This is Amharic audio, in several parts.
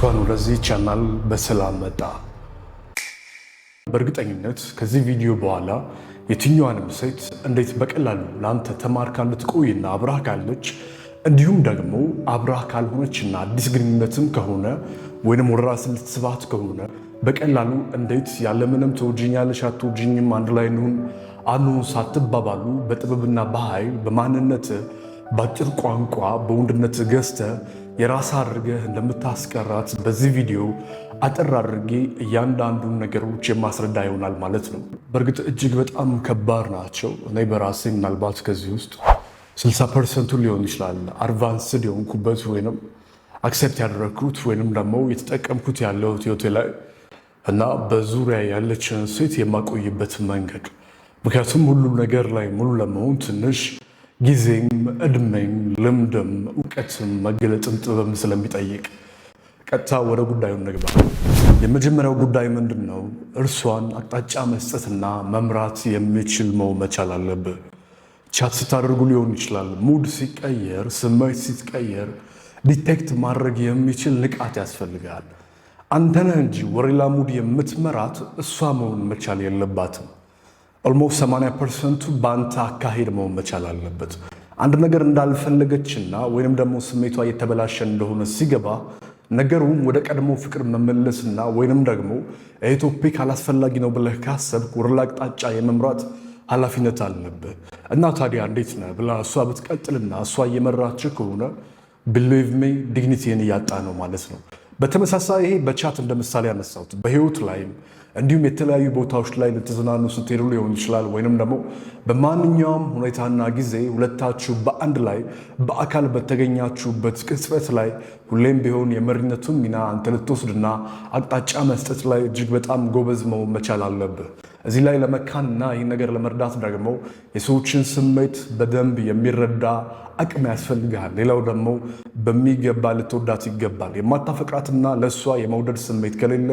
እንኳን ወደዚህ ቻናል በሰላም መጣ። በእርግጠኝነት ከዚህ ቪዲዮ በኋላ የትኛዋንም ሴት እንዴት በቀላሉ ለአንተ ተማርካ ልትቆይና አብራህ ካለች እንዲሁም ደግሞ አብራህ ካልሆነችና አዲስ ግንኙነትም ከሆነ ወይንም ወደ ራስ ልትስባት ከሆነ በቀላሉ እንዴት ያለምንም ተወጂኛለሽ አትወጂኝም አንድ ላይ እንሁን ሳትባባሉ በጥበብና በኃይል በማንነት በአጭር ቋንቋ በወንድነት ገዝተ የራስ አድርገህ እንደምታስቀራት በዚህ ቪዲዮ አጠር አድርጌ እያንዳንዱን ነገሮች የማስረዳ ይሆናል ማለት ነው። በእርግጥ እጅግ በጣም ከባድ ናቸው። እኔ በራሴ ምናልባት ከዚህ ውስጥ 60% ሊሆን ይችላል አድቫንስድ የሆንኩበት ወይንም አክሴፕት ያደረግኩት ወይንም ደግሞ የተጠቀምኩት ያለው ህይወቴ ላይ እና በዙሪያ ያለችን ሴት የማቆይበት መንገድ። ምክንያቱም ሁሉም ነገር ላይ ሙሉ ለመሆን ትንሽ ጊዜም እድሜም ልምድም እውቀትም መገለጥም ጥበብም ስለሚጠይቅ ቀጥታ ወደ ጉዳዩ እንግባ። የመጀመሪያው ጉዳይ ምንድን ነው? እርሷን አቅጣጫ መስጠትና መምራት የሚችል መሆን መቻል አለብህ። ቻት ስታደርጉ ሊሆን ይችላል። ሙድ ሲቀየር፣ ስሜት ሲቀየር ዲቴክት ማድረግ የሚችል ንቃት ያስፈልጋል። አንተ ነህ እንጂ ወደ ሌላ ሙድ የምትመራት እሷ መሆን መቻል የለባትም። ኦልሞስት 80% በአንተ አካሄድ መሆን መቻል አለበት። አንድ ነገር እንዳልፈለገችና ወይንም ደግሞ ስሜቷ እየተበላሸ እንደሆነ ሲገባ ነገሩን ወደ ቀድሞ ፍቅር መመለስና ወይንም ደግሞ ይሄ ቶፒክ አላስፈላጊ ነው ብለህ ካሰብክ ወደ ሌላ አቅጣጫ የመምራት ኃላፊነት አለብህ። እና ታዲያ እንዴት ነህ ብላ እሷ ብትቀጥልና እሷ እየመራች ከሆነ ቢሊቭ ሚ ዲግኒቲን እያጣ ነው ማለት ነው። በተመሳሳይ ይሄ በቻት እንደ ምሳሌ ያነሳሁት በህይወት ላይም እንዲሁም የተለያዩ ቦታዎች ላይ ልትዝናኑ ስትሄዱ ሊሆን ይችላል። ወይንም ደግሞ በማንኛውም ሁኔታና ጊዜ ሁለታችሁ በአንድ ላይ በአካል በተገኛችሁበት ቅጽበት ላይ ሁሌም ቢሆን የመሪነቱን ሚና አንተ ልትወስድና አቅጣጫ መስጠት ላይ እጅግ በጣም ጎበዝ መሆን መቻል አለብህ። እዚህ ላይ ለመካንና ይህን ነገር ለመርዳት ደግሞ የሰዎችን ስሜት በደንብ የሚረዳ አቅም ያስፈልግሃል። ሌላው ደግሞ በሚገባ ልትወዳት ይገባል። የማታፈቅራትና ለእሷ የመውደድ ስሜት ከሌለ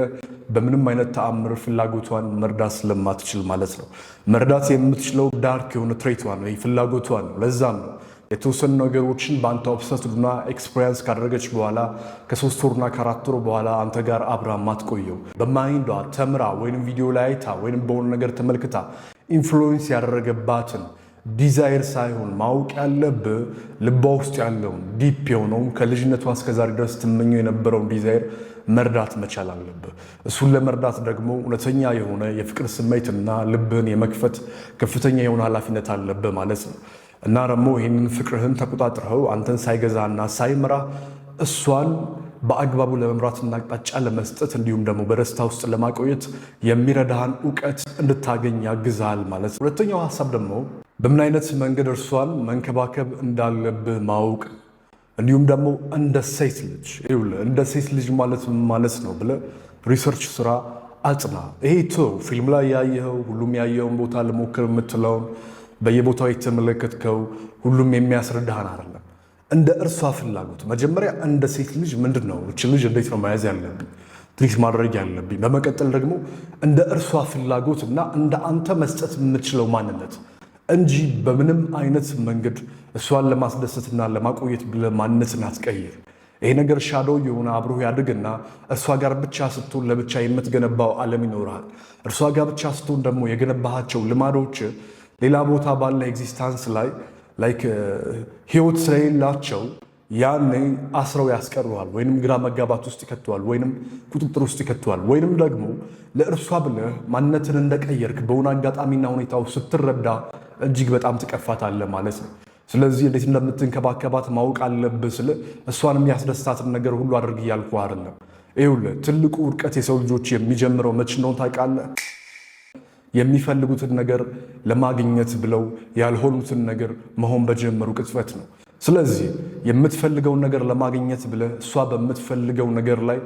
በምንም አይነት ተአምር ፍላጎቷን መርዳት ስለማትችል ማለት ነው። መርዳት የምትችለው ዳርክ የሆነ ትሬቷን ወይ ፍላጎቷን ነው። ለዛም ነው የተወሰኑ ነገሮችን በአንተ ኦብሰስድና ኤክስፔሪንስ ካደረገች በኋላ ከ3 ወርና ከ4 ወር በኋላ አንተ ጋር አብራ ማትቆየው። በማይንዷ ተምራ ወይንም ቪዲዮ ላይ አይታ ወይንም በሆነ ነገር ተመልክታ ኢንፍሉዌንስ ያደረገባትን ዲዛይር ሳይሆን ማወቅ ያለብህ ልቧ ውስጥ ያለውን ዲፕ የሆነውን ከልጅነቷ እስከዛሬ ድረስ ትመኘው የነበረውን ዲዛይር መርዳት መቻል አለብህ። እሱን ለመርዳት ደግሞ እውነተኛ የሆነ የፍቅር ስሜትና ልብህን የመክፈት ከፍተኛ የሆነ ኃላፊነት አለብህ ማለት ነው። እና ደግሞ ይህንን ፍቅርህን ተቆጣጥረው አንተን ሳይገዛና ሳይመራ እሷን በአግባቡ ለመምራትና አቅጣጫ ለመስጠት እንዲሁም ደግሞ በደስታ ውስጥ ለማቆየት የሚረዳህን እውቀት እንድታገኝ ያግዛል ማለት ነው። ሁለተኛው ሀሳብ ደግሞ በምን አይነት መንገድ እርሷን መንከባከብ እንዳለብህ ማወቅ እንዲሁም ደግሞ እንደ ሴት ልጅ እንደ ሴት ልጅ ማለት ነው ብለህ ሪሰርች ስራ አጥና። ይሄ ፊልም ላይ ያየኸው ሁሉም ያየኸውን ቦታ ለሞክር የምትለውን በየቦታው የተመለከትከው ሁሉም የሚያስረዳህን አይደለም። እንደ እርሷ ፍላጎት መጀመሪያ እንደ ሴት ልጅ ምንድን ነው እች ልጅ እንዴት ነው መያዝ ያለብኝ ትሪት ማድረግ ያለብኝ፣ በመቀጠል ደግሞ እንደ እርሷ ፍላጎት እና እንደ አንተ መስጠት የምትችለው ማንነት እንጂ በምንም አይነት መንገድ እሷን ለማስደሰትና ለማቆየት ብለህ ማንነትን አትቀይር። ይሄ ነገር ሻዶ የሆነ አብሮ ያድግና እርሷ ጋር ብቻ ስትሆን ለብቻ የምትገነባው ዓለም ይኖራል። እርሷ ጋር ብቻ ስትሆን ደግሞ የገነባሃቸው ልማዶች ሌላ ቦታ ባለ ኤግዚስታንስ ላይ ህይወት ስለሌላቸው ያኔ አስረው ያስቀረዋል፣ ወይንም ግራ መጋባት ውስጥ ይከተዋል፣ ወይንም ቁጥጥር ውስጥ ይከተዋል። ወይንም ደግሞ ለእርሷ ብለህ ማንነትን እንደቀየርክ በሆነ አጋጣሚና ሁኔታው ስትረዳ እጅግ በጣም ትቀፋታለህ ማለት ነው። ስለዚህ እንዴት እንደምትንከባከባት ማወቅ አለብህ። ስለ እሷን የሚያስደስታትን ነገር ሁሉ አድርግ እያልኩ አይደለም። ይኸውልህ ትልቁ ውድቀት የሰው ልጆች የሚጀምረው መች እንደሆነ ታውቃለህ? የሚፈልጉትን ነገር ለማግኘት ብለው ያልሆኑትን ነገር መሆን በጀመሩ ቅጽበት ነው። ስለዚህ የምትፈልገውን ነገር ለማግኘት ብለህ እሷ በምትፈልገው ነገር ላይ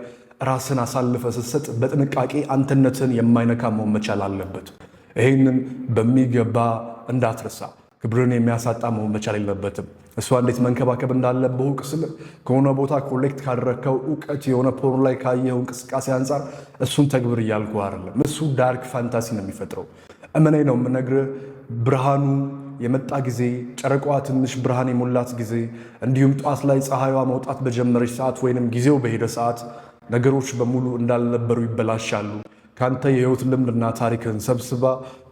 ራስን አሳልፈ ስትሰጥ በጥንቃቄ አንተነትን የማይነካ መሆን መቻል አለበት። ይህንን በሚገባ እንዳትረሳ። ክብርን የሚያሳጣ መሆን መቻል የለበትም። እሷ እንዴት መንከባከብ እንዳለብህ እውቅ። ስለ ከሆነ ቦታ ኮሌክት ካደረግከው እውቀት የሆነ ፖርን ላይ ካየኸው እንቅስቃሴ አንጻር እሱን ተግብር እያልኩ አይደለም። እሱ ዳርክ ፋንታሲ ነው የሚፈጥረው። እመነኝ ነው የምነግርህ። ብርሃኑ የመጣ ጊዜ ጨረቃዋ ትንሽ ብርሃን የሞላት ጊዜ እንዲሁም ጧት ላይ ፀሐይዋ መውጣት በጀመረች ሰዓት ወይንም ጊዜው በሄደ ሰዓት ነገሮች በሙሉ እንዳልነበሩ ይበላሻሉ። ካንተ የህይወት ልምድና ታሪክን ሰብስባ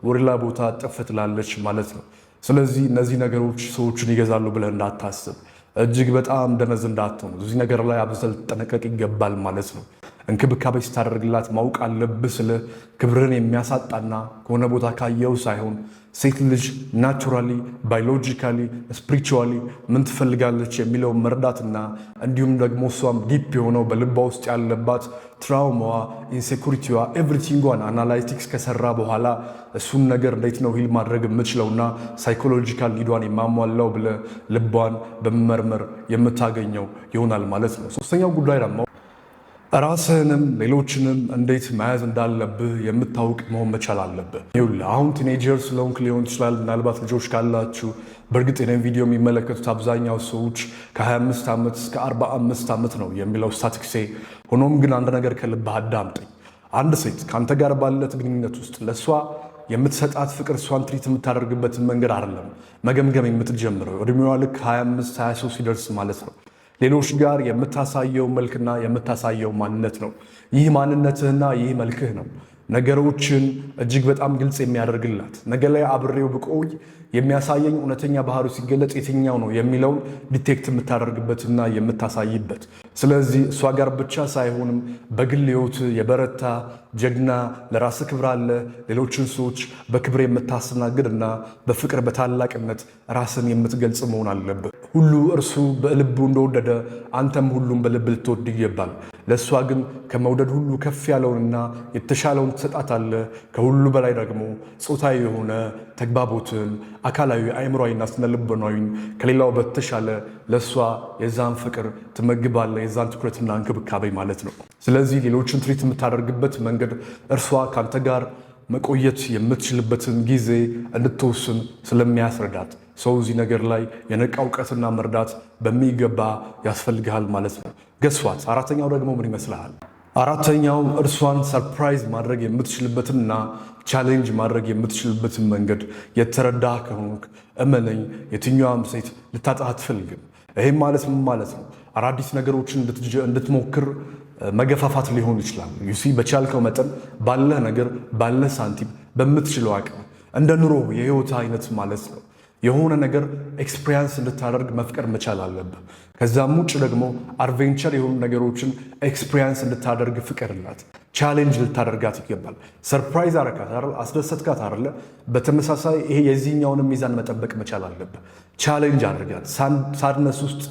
ወደ ሌላ ቦታ ጥፍ ትላለች ማለት ነው። ስለዚህ እነዚህ ነገሮች ሰዎችን ይገዛሉ ብለህ እንዳታስብ፣ እጅግ በጣም ደነዝ እንዳትሆን፣ እዚህ ነገር ላይ አብዝተህ ልትጠነቀቅ ይገባል ማለት ነው። እንክብካቤ ስታደርግላት ማወቅ አለብህ። ስለ ክብርን የሚያሳጣና ከሆነ ቦታ ካየው ሳይሆን ሴት ልጅ ናቹራሊ፣ ባዮሎጂካሊ፣ ስፒሪቹዋሊ ምን ትፈልጋለች የሚለውን መረዳትና እንዲሁም ደግሞ እሷም ዲፕ የሆነው በልቧ ውስጥ ያለባት ትራውማዋ፣ ኢንሴኩሪቲዋ፣ ኤቭሪቲንጓን አናላይቲክስ ከሰራ በኋላ እሱን ነገር እንዴት ነው ሂል ማድረግ የምችለውና ሳይኮሎጂካል ኒዷን የማሟላው ብለ ልቧን በመመርመር የምታገኘው ይሆናል ማለት ነው። ሶስተኛው ጉዳይ ደግሞ ራስህንም ሌሎችንም እንዴት መያዝ እንዳለብህ የምታውቅ መሆን መቻል አለብህ። አሁን ቲኔጀር ስለሆንክ ሊሆን ይችላል። ምናልባት ልጆች ካላችሁ በእርግጥ የኔን ቪዲዮ የሚመለከቱት አብዛኛው ሰዎች ከ25 ዓመት እስከ 45 ዓመት ነው የሚለው ስታቲክሴ። ሆኖም ግን አንድ ነገር ከልብህ አዳምጠኝ። አንድ ሴት ከአንተ ጋር ባለት ግንኙነት ውስጥ ለእሷ የምትሰጣት ፍቅር እሷን ትሪት የምታደርግበትን መንገድ አይደለም መገምገም የምትጀምረው እድሜዋ ልክ 25 23 ሲደርስ ማለት ነው። ሌሎች ጋር የምታሳየው መልክና የምታሳየው ማንነት ነው። ይህ ማንነትህና ይህ መልክህ ነው ነገሮችን እጅግ በጣም ግልጽ የሚያደርግላት። ነገ ላይ አብሬው ብቆይ የሚያሳየኝ እውነተኛ ባህሪ ሲገለጽ የትኛው ነው የሚለውን ዲቴክት የምታደርግበትና የምታሳይበት። ስለዚህ እሷ ጋር ብቻ ሳይሆንም በግል ሕይወት የበረታ ጀግና፣ ለራስ ክብር አለ፣ ሌሎችን ሰዎች በክብር የምታስተናግድና በፍቅር በታላቅነት ራስን የምትገልጽ መሆን አለብህ። ሁሉ እርሱ በልቡ እንደወደደ አንተም ሁሉም በልብ ልትወድ ይገባል። ለእሷ ግን ከመውደድ ሁሉ ከፍ ያለውንና የተሻለውን ትሰጣታለህ። ከሁሉ በላይ ደግሞ ጾታዊ የሆነ ተግባቦትን፣ አካላዊ፣ አእምሯዊና ስነልቦናዊን ከሌላው በተሻለ ለእሷ የዛን ፍቅር ትመግባለህ፣ የዛን ትኩረትና እንክብካቤ ማለት ነው። ስለዚህ ሌሎችን ትሪት የምታደርግበት መንገድ እርሷ ከአንተ ጋር መቆየት የምትችልበትን ጊዜ እንድትወስን ስለሚያስረዳት ሰው እዚህ ነገር ላይ የነቃ እውቀትና መርዳት በሚገባ ያስፈልግሃል ማለት ነው። ገስዋት አራተኛው ደግሞ ምን ይመስልሃል? አራተኛው እርሷን ሰርፕራይዝ ማድረግ የምትችልበትንና ቻሌንጅ ማድረግ የምትችልበትን መንገድ የተረዳ ከሆንክ እመነኝ የትኛዋም ሴት ልታጣ አትፈልግም። ይህም ማለት ምን ማለት ነው? አዳዲስ ነገሮችን እንድትሞክር መገፋፋት ሊሆን ይችላል። ዩሲ በቻልከው መጠን ባለህ ነገር ባለህ ሳንቲም በምትችለው አቅም እንደ ኑሮ የህይወት አይነት ማለት ነው የሆነ ነገር ኤክስፒሪየንስ እንድታደርግ መፍቀር መቻል አለብህ። ከዛም ውጭ ደግሞ አድቬንቸር የሆኑ ነገሮችን ኤክስፒሪየንስ እንድታደርግ ፍቀድላት። ቻሌንጅ ልታደርጋት ይገባል። ሰርፕራይዝ አረካት አይደል? አስደሰትካት አይደለ? በተመሳሳይ ይሄ የዚህኛውንም ሚዛን መጠበቅ መቻል አለብህ። ቻሌንጅ አድርጋት። ሳድነስ ውስጥ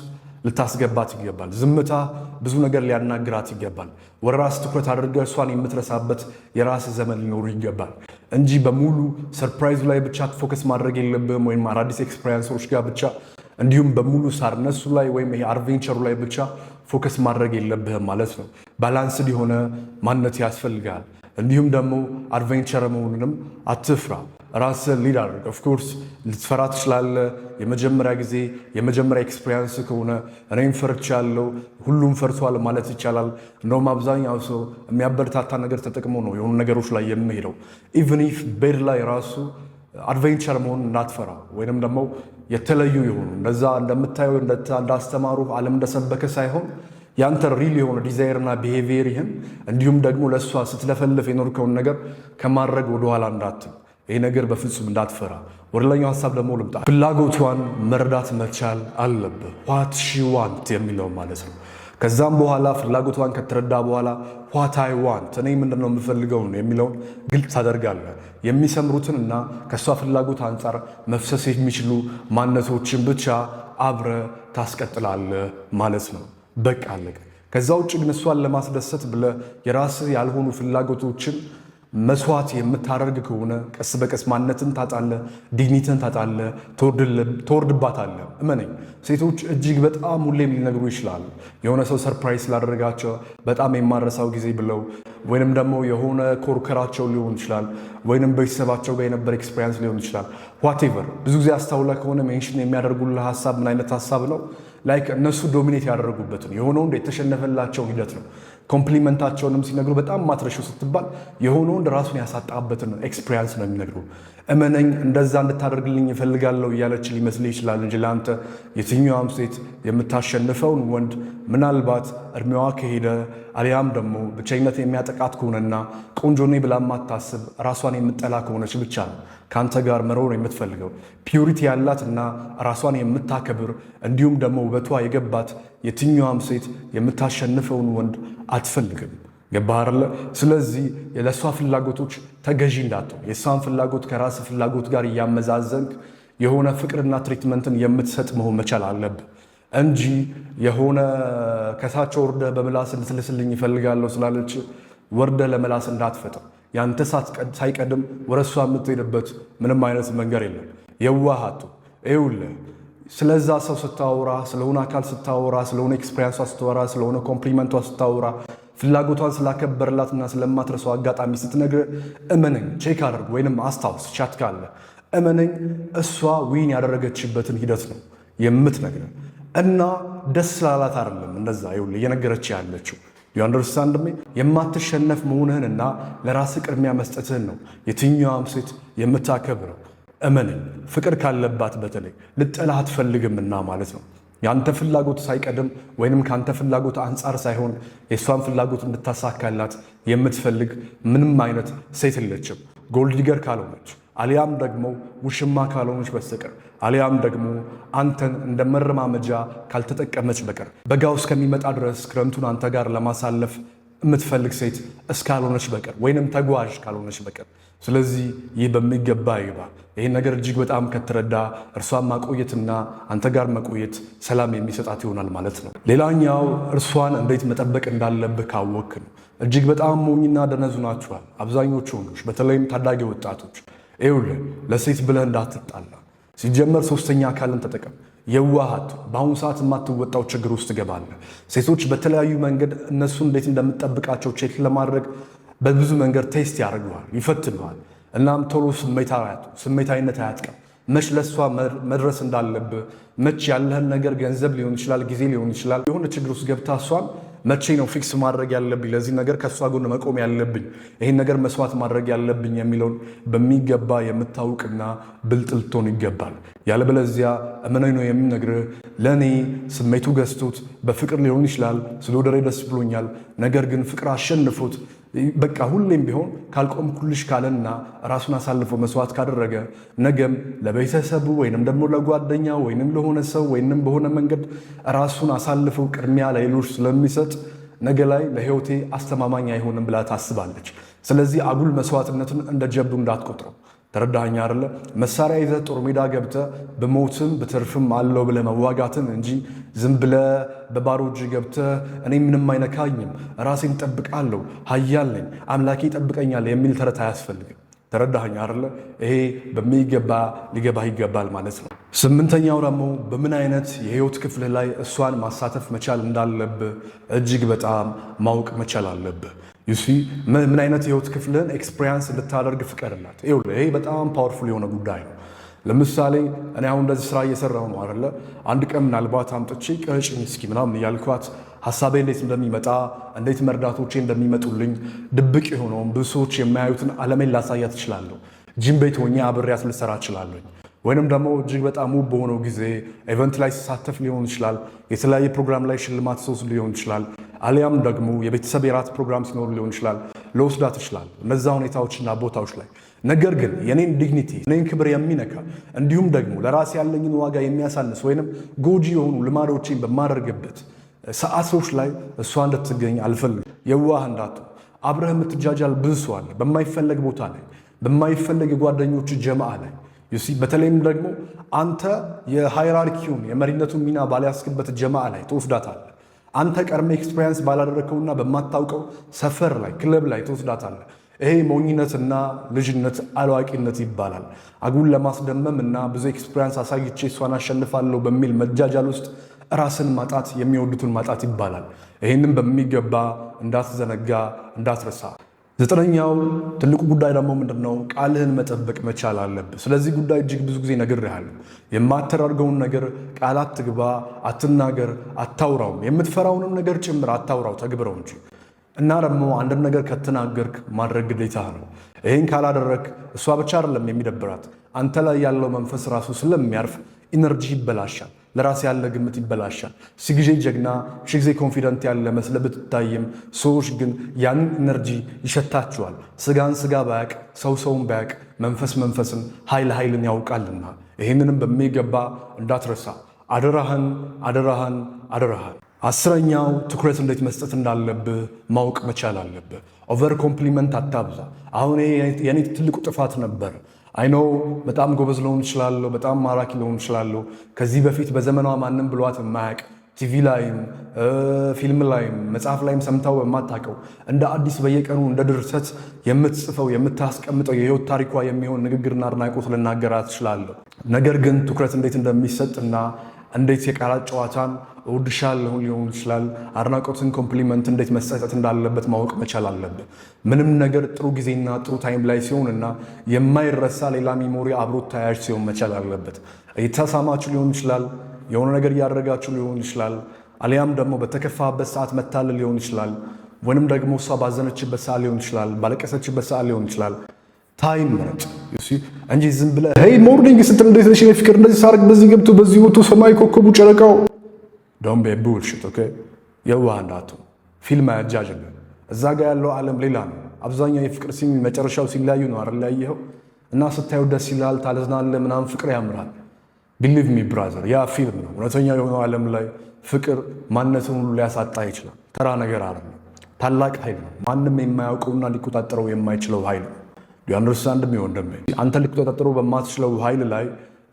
ልታስገባት ይገባል። ዝምታ ብዙ ነገር ሊያናግራት ይገባል። ወደ ራስ ትኩረት አድርገህ እሷን የምትረሳበት የራስ ዘመን ሊኖሩ ይገባል እንጂ በሙሉ ሰርፕራይዙ ላይ ብቻ ፎከስ ማድረግ የለብህም፣ ወይም አዳዲስ ኤክስፔሪንሶች ጋር ብቻ እንዲሁም በሙሉ ሳድነሱ ላይ ወይም ይሄ አድቬንቸሩ ላይ ብቻ ፎከስ ማድረግ የለብህም ማለት ነው። ባላንስድ የሆነ ማንነት ያስፈልጋል። እንዲሁም ደግሞ አድቬንቸር መሆኑንም አትፍራ። ራስን ሊድ አድርግ። ኦፍኮርስ ልትፈራ ትችላለህ። የመጀመሪያ ጊዜ የመጀመሪያ ኤክስፔሪንስ ከሆነ እኔም ፈርቻለሁ፣ ሁሉም ፈርቷል ማለት ይቻላል። እንደውም አብዛኛው ሰው የሚያበረታታ ነገር ተጠቅሞ ነው የሆኑ ነገሮች ላይ የሚሄደው። ኢቭን ኢፍ ቤድ ላይ ራሱ አድቬንቸር መሆን እንዳትፈራ፣ ወይንም ደግሞ የተለዩ የሆኑ እንደዛ እንደምታየው እንዳስተማሩ ዓለም እንደሰበከ ሳይሆን ያንተ ሪል የሆነ ዲዛይርና ቢሄቪየር ይህን እንዲሁም ደግሞ ለእሷ ስትለፈልፍ የኖርከውን ነገር ከማድረግ ወደኋላ እንዳትል። ይህ ነገር በፍጹም እንዳትፈራ። ወደ ላይኛው ሀሳብ ደግሞ ልምጣ። ፍላጎቷን መረዳት መቻል አለብህ። ዋት ሺ ዋንት የሚለው ማለት ነው። ከዛም በኋላ ፍላጎቷን ከተረዳ በኋላ ዋት አይ ዋንት እኔ ምንድነው የምፈልገው የሚለውን ግልጽ ታደርጋለህ። የሚሰምሩትን እና ከእሷ ፍላጎት አንጻር መፍሰስ የሚችሉ ማንነቶችን ብቻ አብረ ታስቀጥላለህ ማለት ነው። በቃ አለቀ። ከዛ ውጭ ግን እሷን ለማስደሰት ብለህ የራስህ ያልሆኑ ፍላጎቶችን መስዋዕት የምታደርግ ከሆነ ቀስ በቀስ ማንነትን ታጣለህ፣ ዲግኒትን ታጣለህ፣ ትወርድባታለህ። እመነኝ፣ ሴቶች እጅግ በጣም ሁሌም ሊነግሩ ይችላሉ። የሆነ ሰው ሰርፕራይዝ ስላደረጋቸው በጣም የማረሳው ጊዜ ብለው ወይንም ደግሞ የሆነ ኮርከራቸው ሊሆን ይችላል፣ ወይንም ቤተሰባቸው ጋር የነበረ ኤክስፔሪንስ ሊሆን ይችላል። ዋቴቨር ብዙ ጊዜ አስተውለህ ከሆነ ሜንሽን የሚያደርጉልህ ሀሳብ ምን አይነት ሀሳብ ነው? ላይክ እነሱ ዶሚኔት ያደረጉበትን የሆነው የተሸነፈላቸውን ሂደት ነው። ኮምፕሊመንታቸውንም ሲነግሩ በጣም ማትረሺው ስትባል የሆነውን ራሱን ያሳጣበትን ኤክስፒሪየንስ ነው የሚነግሩ። እመነኝ እንደዛ እንድታደርግልኝ እፈልጋለሁ እያለች ሊመስል ይችላል እንጂ ለአንተ የትኛዋም ሴት የምታሸንፈውን ወንድ ምናልባት እድሜዋ ከሄደ አሊያም ደግሞ ብቸኝነት የሚያጠቃት ከሆነና ቆንጆኔ ብላ ማታስብ ራሷን የምጠላ ከሆነች ብቻ ነው ከአንተ ጋር መኖር የምትፈልገው። ፒዩሪቲ ያላትና ራሷን የምታከብር እንዲሁም ደግሞ ውበቷ የገባት የትኛዋም ሴት የምታሸንፈውን ወንድ አትፈልግም። ገባህ አይደለ? ስለዚህ ለእሷ ፍላጎቶች ተገዢ እንዳትሆን የእሷን ፍላጎት ከራስ ፍላጎት ጋር እያመዛዘንክ የሆነ ፍቅርና ትሪትመንትን የምትሰጥ መሆን መቻል አለብህ እንጂ የሆነ ከታች ወርደህ በምላስ ልትልስልኝ ይፈልጋለሁ ስላለች ወርደህ ለመላስ እንዳትፈጥር። ያንተ ሳይቀድም ወደ እሷ የምትሄድበት ምንም አይነት መንገድ የለም። የዋሃቱ ይኸውልህ ስለዛ ሰው ስታወራ፣ ስለሆነ አካል ስታወራ፣ ስለሆነ ኤክስፔሪንሷ ስታወራ፣ ስለሆነ ኮምፕሊመንቷ ስታወራ፣ ፍላጎቷን ስላከበርላትና ስለማትረሳው አጋጣሚ ስትነግር እመነኝ፣ ቼክ አድርግ ወይንም አስታውስ። ቻት ካለ እመነኝ እሷ ዊን ያደረገችበትን ሂደት ነው የምትነግር እና ደስ ስላላት አይደለም እንደዛ ይኸውልህ እየነገረች ያለችው። ዩ አንደርስታንድ ሚ? የማትሸነፍ መሆንህንና ለራስ ቅድሚያ መስጠትህን ነው የትኛዋም ሴት የምታከብረው። እመነኝ ፍቅር ካለባት በተለይ ልጠላህ አትፈልግምና ማለት ነው። ያንተ ፍላጎት ሳይቀድም ወይንም ካንተ ፍላጎት አንጻር ሳይሆን የእሷን ፍላጎት እንድታሳካላት የምትፈልግ ምንም አይነት ሴት የለችም። ጎልድ ዲገር ካልሆነች አሊያም ደግሞ ውሽማ ካልሆነች በስተቀር አሊያም ደግሞ አንተን እንደ መረማመጃ ካልተጠቀመች በቀር በጋው እስከሚመጣ ድረስ ክረምቱን አንተ ጋር ለማሳለፍ የምትፈልግ ሴት እስካልሆነች በቀር ወይንም ተጓዥ ካልሆነች በቀር። ስለዚህ ይህ በሚገባ ይግባ። ይህን ነገር እጅግ በጣም ከተረዳ እርሷን ማቆየትና አንተ ጋር መቆየት ሰላም የሚሰጣት ይሆናል ማለት ነው። ሌላኛው እርሷን እንዴት መጠበቅ እንዳለብህ ካወክ ነው። እጅግ በጣም ሞኝና ደነዙ ናችኋል አብዛኞቹ ወንዶች፣ በተለይም ታዳጊ ወጣቶች። ይኸውልህ ለሴት ብለህ እንዳትጣላ ሲጀመር ሶስተኛ አካልን ተጠቀም። የዋሃት በአሁኑ ሰዓት የማትወጣው ችግር ውስጥ ትገባለህ። ሴቶች በተለያዩ መንገድ እነሱ እንዴት እንደምትጠብቃቸው ቼክ ለማድረግ በብዙ መንገድ ቴስት ያደርገዋል፣ ይፈትነዋል። እናም ቶሎ ስሜታዊነት አያጥቀም። መች ለእሷ መድረስ እንዳለብህ መች ያለህን ነገር ገንዘብ ሊሆን ይችላል፣ ጊዜ ሊሆን ይችላል። የሆነ ችግር ውስጥ ገብታ እሷን መቼ ነው ፊክስ ማድረግ ያለብኝ፣ ለዚህ ነገር ከእሷ ጎን መቆም ያለብኝ፣ ይህን ነገር መስዋዕት ማድረግ ያለብኝ የሚለውን በሚገባ የምታውቅና ብልጥ ልትሆን ይገባል። ያለበለዚያ እመነኝ ነው የምነግርህ፣ ለእኔ ስሜቱ ገዝቶት በፍቅር ሊሆን ይችላል፣ ስለ ወደሬ ደስ ብሎኛል፣ ነገር ግን ፍቅር አሸንፎት በቃ ሁሌም ቢሆን ካልቆምኩልሽ ካለና ራሱን አሳልፎ መስዋዕት ካደረገ ነገም ለቤተሰቡ ወይንም ደግሞ ለጓደኛ ወይንም ለሆነ ሰው ወይንም በሆነ መንገድ ራሱን አሳልፎ ቅድሚያ ለሌሎች ስለሚሰጥ ነገ ላይ ለሕይወቴ አስተማማኝ አይሆንም ብላ ታስባለች። ስለዚህ አጉል መስዋዕትነትን እንደ ጀብዱ እንዳትቆጥረው። ተረዳኸኝ አይደለ? መሳሪያ ይዘህ ጦር ሜዳ ገብተህ በሞትም በትርፍም አለው ብለህ መዋጋትን እንጂ ዝም ብለህ በባዶ እጅ ገብተህ እኔ ምንም አይነካኝም፣ ራሴን ጠብቃለሁ፣ ኃያል ነኝ፣ አምላኬ ይጠብቀኛል የሚል ተረት አያስፈልግም። ተረዳኸኝ አይደለ? ይሄ በሚገባ ሊገባህ ይገባል ማለት ነው። ስምንተኛው ደግሞ በምን አይነት የህይወት ክፍል ላይ እሷን ማሳተፍ መቻል እንዳለብህ እጅግ በጣም ማወቅ መቻል አለብህ። ዩሲ ምን አይነት የህይወት ክፍልን ኤክስፒሪየንስ እንድታደርግ ፍቀድላት። ይሄ በጣም ፓወርፉል የሆነ ጉዳይ ነው። ለምሳሌ እኔ አሁን እንደዚህ ስራ እየሰራሁ ነው አይደለ? አንድ ቀን ምናልባት አምጥቼ ቀጭኝ እስኪ ምናምን እያልኳት ሀሳቤ እንዴት እንደሚመጣ እንዴት መርዳቶቼ እንደሚመጡልኝ ድብቅ የሆነውን ብዙ ሰዎች የማያዩትን ዓለሜን ላሳያት እችላለሁ። ጂም ቤት ሆኜ አብሬያት ልሰራ እችላለሁ። ወይንም ደግሞ እጅግ በጣም ውብ በሆነው ጊዜ ኢቨንት ላይ ሲሳተፍ ሊሆን ይችላል። የተለያየ ፕሮግራም ላይ ሽልማት ሲወስድ ሊሆን ይችላል። አሊያም ደግሞ የቤተሰብ የራት ፕሮግራም ሲኖር ሊሆን ይችላል። ለወስዳት ይችላል እነዛ ሁኔታዎችና ቦታዎች ላይ። ነገር ግን የኔን ዲግኒቲ የኔን ክብር የሚነካ እንዲሁም ደግሞ ለራሴ ያለኝን ዋጋ የሚያሳንስ ወይንም ጎጂ የሆኑ ልማዶችን በማደርግበት ሰዓቶች ላይ እሷ እንድትገኝ አልፈልግም። የዋህ እንዳትሆን። አብረህ የምትጃጃል ብዙ ሰው አለ፣ በማይፈለግ ቦታ ላይ፣ በማይፈለግ የጓደኞች ጀማዓ ላይ ዩሲ። በተለይም ደግሞ አንተ የሃይራርኪውን የመሪነቱን ሚና ባልያዝክበት ጀማዓ ላይ ትወስዳታለህ። አንተ ቀድሜ ኤክስፔሪየንስ ባላደረከውና በማታውቀው ሰፈር ላይ ክለብ ላይ ትወስዳታለህ። ይሄ ሞኝነትና ልጅነት አላዋቂነት ይባላል። አጉል ለማስደመም እና ብዙ ኤክስፔሪየንስ አሳይቼ እሷን አሸንፋለሁ በሚል መጃጃል ውስጥ ራስን ማጣት፣ የሚወዱትን ማጣት ይባላል። ይህንም በሚገባ እንዳትዘነጋ እንዳትረሳ። ዘጠነኛው ትልቁ ጉዳይ ደግሞ ምንድነው? ቃልህን መጠበቅ መቻል አለብህ። ስለዚህ ጉዳይ እጅግ ብዙ ጊዜ ነግሬሃለሁ። የማትራርገውን ነገር ቃል አትግባ፣ አትናገር፣ አታውራውም። የምትፈራውንም ነገር ጭምር አታውራው፣ ተግብረው እንጂ። እና ደግሞ አንድ ነገር ከተናገርክ ማድረግ ግዴታ ነው። ይሄን ካላደረክ እሷ ብቻ አይደለም የሚደብራት፣ አንተ ላይ ያለው መንፈስ ራሱ ስለሚያርፍ ኢነርጂ ይበላሻል፣ ለራስ ያለ ግምት ይበላሻል። ሺህ ጀግና ሺህ ኮንፊደንት ያለ መስለ ብትታይም ሰዎች ግን ያንን ኢነርጂ ይሸታቸዋል። ስጋን ስጋ ባያቅ ሰውን ባያቅ መንፈስ መንፈስን ኃይልን ያውቃልና ይህንንም በሚገባ እንዳትረሳ። አደራህን አደራህን አደራህን። 10ኛው ትኩረት እንዴት መስጠት እንዳለብህ ማወቅ መቻል አለብህ። ኦቨር ኮምፕሊመንት አታብዛ። አሁን የኔ ትልቁ ጥፋት ነበር። አይኖ በጣም ጎበዝ ልሆን እችላለሁ፣ በጣም ማራኪ ልሆን እችላለሁ። ከዚህ በፊት በዘመኗ ማንም ብሏት የማያውቅ ቲቪ ላይም ፊልም ላይም መጽሐፍ ላይም ሰምታው በማታውቀው እንደ አዲስ በየቀኑ እንደ ድርሰት የምትጽፈው የምታስቀምጠው የህይወት ታሪኳ የሚሆን ንግግርና አድናቆት ልናገራት እችላለሁ። ነገር ግን ትኩረት እንዴት እንደሚሰጥና እንዴት የቃላት ጨዋታን እወድሻለሁ ሊሆን ይችላል፣ አድናቆትን ኮምፕሊመንት እንዴት መሰጠት እንዳለበት ማወቅ መቻል አለብህ። ምንም ነገር ጥሩ ጊዜና ጥሩ ታይም ላይ ሲሆንና የማይረሳ ሌላ ሚሞሪ አብሮት ተያያዥ ሲሆን መቻል አለበት። እየተሳማችሁ ሊሆን ይችላል፣ የሆነ ነገር እያደረጋችሁ ሊሆን ይችላል፣ አሊያም ደግሞ በተከፋበት ሰዓት መታለል ሊሆን ይችላል፣ ወይንም ደግሞ እሷ ባዘነችበት ሰዓት ሊሆን ይችላል፣ ባለቀሰችበት ሰዓት ሊሆን ይችላል። ታይም ምረጥ እንጂ ዝም ብለህ ሄይ ሞርኒንግ ስትል እንዴት ነሽ ፍቅር እንደዚህ ሳርግ በዚህ ገብቶ በዚህ ወጥቶ ሰማይ ኮከቡ ጨረቃው ዶንት ቢ ቡልሺት ኦኬ። የዋህ እንዳትሆን ፊልም አያጃጅልህ። እዛ ጋር ያለው ዓለም ሌላ ነው። አብዛኛው የፍቅር ሲን መጨረሻው ሲለያዩ ነው አይደል ያየኸው? እና ስታየው ደስ ይላል፣ ታለዝናለህ፣ ምናምን ፍቅር ያምራል። ቢሊቭ ሚ ብራዘር ያ ፊልም ነው። እውነተኛ የሆነው ዓለም ላይ ፍቅር ማንነትን ሁሉ ሊያሳጣ ይችላል። ተራ ነገር አይደለም። ታላቅ ኃይል ነው። ማንም የማያውቀውና ሊቆጣጠረው የማይችለው ኃይል ነው። ዲያንደርስታንድ የሚሆን ደም አንተ ልትቆጣጠረው በማትችለው ኃይል ላይ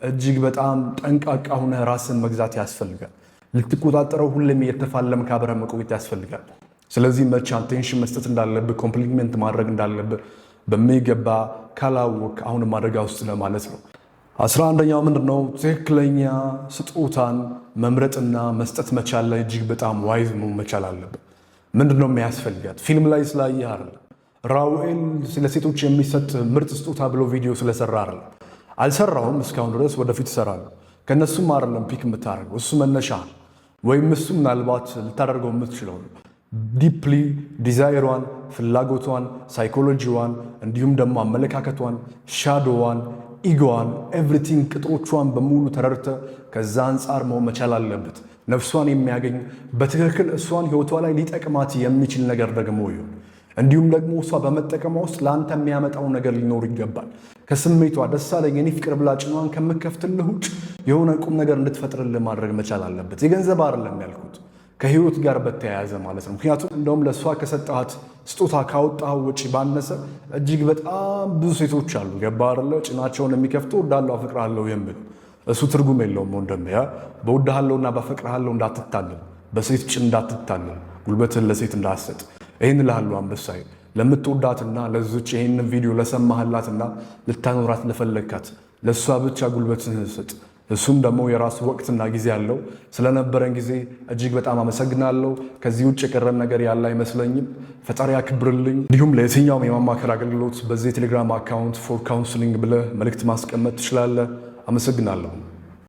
እጅግ በጣም ጠንቃቃ ሆነህ ራስን መግዛት ያስፈልጋል። ልትቆጣጠረው ሁሌም እየተፋለምክ አብረህ መቆየት ያስፈልጋል። ስለዚህ መቼ አቴንሽን መስጠት እንዳለብህ ኮምፕሊመንት ማድረግ እንዳለብህ በሚገባ ካላወቅ አሁንም አደጋ ውስጥ ነህ ማለት ነው። 11ኛው ምንድነው? ትክክለኛ ስጦታን መምረጥና መስጠት መቻል ላይ እጅግ በጣም ዋይዝ መሆን መቻል አለብህ። ምንድነው የሚያስፈልጋት? ፊልም ላይ ስላየህ አይደለም። ራውኤል ለሴቶች የሚሰጥ ምርጥ ስጦታ ብሎ ቪዲዮ ስለሰራ አይደለም። አልሰራውም እስካሁን ድረስ፣ ወደፊት እሰራለሁ። ከነሱም አይደለም ፒክ የምታደርገው፣ እሱ መነሻ ወይም እሱ ምናልባት ልታደርገው የምትችለው ዲፕሊ ዲዛይሯን፣ ፍላጎቷን፣ ሳይኮሎጂዋን እንዲሁም ደግሞ አመለካከቷን፣ ሻዶዋን፣ ኢጎዋን፣ ኤቭሪቲንግ ቅጥሮቿን በሙሉ ተረድተ ከዛ አንጻር መሆን መቻል አለበት። ነፍሷን የሚያገኝ በትክክል እሷን ህይወቷ ላይ ሊጠቅማት የሚችል ነገር ደግሞ ይሁን። እንዲሁም ደግሞ እሷ በመጠቀሟ ውስጥ ለአንተ የሚያመጣው ነገር ሊኖር ይገባል። ከስሜቷ ደስ አለኝ የኔ ፍቅር ብላ ጭኗን ከምከፍትልህ ውጭ የሆነ ቁም ነገር እንድትፈጥርልህ ማድረግ መቻል አለበት። የገንዘብ አይደለም ያልኩት፣ ከህይወት ጋር በተያያዘ ማለት ነው። ምክንያቱም እንደውም ለእሷ ከሰጠሃት ስጦታ ካወጣኸው ውጭ ባነሰ እጅግ በጣም ብዙ ሴቶች አሉ፣ ገባ አይደለ? ጭናቸውን የሚከፍቱ እወድሃለሁ አፈቅርሃለሁ የሚሉ እሱ ትርጉም የለውም ወንድሜ። በእወድሃለሁና ባፈቅርሃለሁ እንዳትታለል፣ በሴት ጭን እንዳትታለል፣ ጉልበትህን ለሴት እንዳትሰጥ። ይህን እልሃለሁ አንበሳዬ። ለምትወዳትና ለዚች ይህንን ቪዲዮ ለሰማህላትና ልታኖራት ለፈለግካት ለእሷ ብቻ ጉልበትህን ስጥ። እሱም ደግሞ የራሱ ወቅትና ጊዜ አለው። ስለነበረን ጊዜ እጅግ በጣም አመሰግናለሁ። ከዚህ ውጭ የቀረን ነገር ያለ አይመስለኝም። ፈጣሪ ያክብርልኝ። እንዲሁም ለየትኛውም የማማከር አገልግሎት በዚህ የቴሌግራም አካውንት ፎር ካውንስሊንግ ብለህ መልእክት ማስቀመጥ ትችላለህ። አመሰግናለሁ።